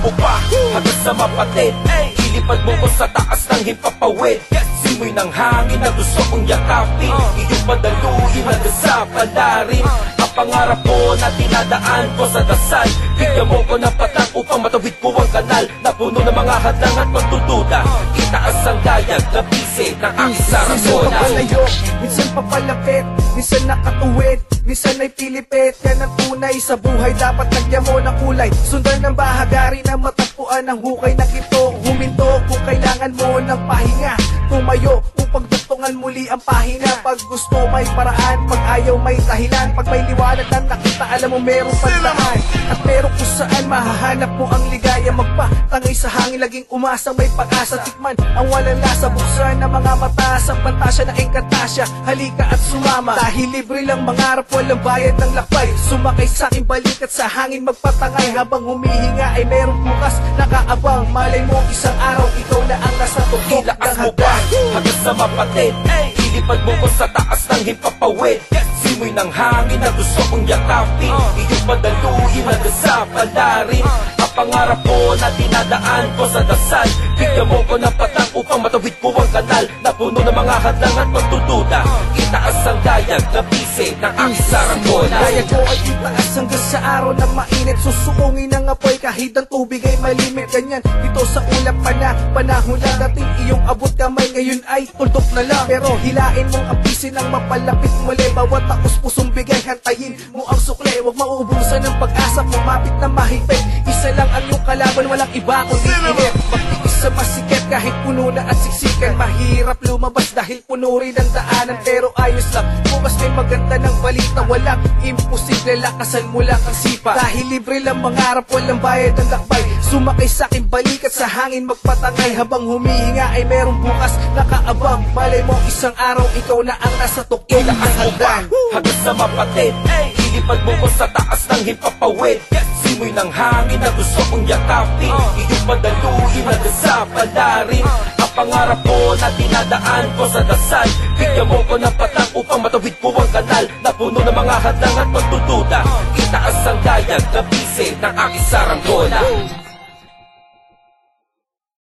upa hanggang sa mapatid. Ilipad mo ko sa taas ng himpapawid. Simoy ng hangin na gusto kong yakapin. Iyong padaluin hanggang sa palarin. Ang pangarap ko na tinadaan ko sa dasal. Bigyan mo ko ng patang upang matawid ko ang kanal na puno ng mga hadlang at pagdududa. Itaas ang dayag na bise ng aking saranggola. Minsan papalayo, minsan papalapit, minsan nakatuwid, minsan ay pilipit. Yan ang tunay sa buhay, dapat lagyan mo ng kulay. Sundan ng bahagari na matagpuan ang hukay na ito. Huminto kung kailangan mo ng pahinga. Tumayo upang dugtungan muli ang pahina. Pag gusto may paraan, pag ayaw may dahilan. Pag may liwanag na nakita, alam mo merong pandaan. At meron kung saan mahahanap mo ang ligaya. Magpatangay sa hangin, laging umasang may pag-asa. Tikman ang walang lasa, buksan ng mga mata sa pantasya ng engkatasya. Halika at sumama, dahil libre lang mangarap, walang bayad ng lakbay. Sumakay sa aking balikat sa hangin, magpatangay. Habang humihinga ay merong bukas nakaabang. Malay mo isang araw, ikaw na ang nasa tuktok ng hagdan. Hanggang sa mapatid, ilipad mo ko sa taas ng himpapawid. Simoy ng hangin na gusto kong yakapin. Iyong padaluin hanggang sa palarin. Ang pangarap ko na tinadaan ko sa dasal. Bigyan mo ko ng patang upang matawid ko ang kanal na puno ng mga hadlang at pagdududa. Itaas ang dayag na bise ng aking saranggola. Dayag ko ay itaas hanggang sa araw na mainit. Susukungin ang apoy kahit ang tubig ay malimit. Ganyan dito sa ulap pa na panahon lang. Dating iyong abot kamay, ngayon ay tuldok na lang. Pero hilain mong apisin ang mapalapit muli. Bawat taos pusong bigay, hantayin mo ang sukle. Huwag mauubusan ng pag-asa, pumapit na mahigpit. Isa lang ang iyong kalaban, walang iba kundi init. Magtiis sa masikip kahit puno na at siksikan. Mahirap lumabas dahil puno rin ang daanan. Pero ayos lang, bukas may maganda ng balita. Walang imposible, lakasan mo lang ang sipa. Dahil libre lang mangarap, walang bayad ng lakbay. Sumakay sa aking balikat sa hangin, magpatangay. Habang humihinga ay merong bukas nakaabang. Malay mo isang araw, ikaw na ang nasa tuktok ng hagdan. Hanggang sa mapatid, ilipad mo ko sa taas ng himpapawid. Simoy ng hangin na gusto kong yakapin. Iyong padaluin hanggang sa palarin. Ang pangarap ko na tinadaan ko sa dasal. Bigyan mo ko ng patang upang matawid ko ang kanal na puno ng mga hadlang at pagdududa. Itaas ang dayag na bise ng aking saranggola.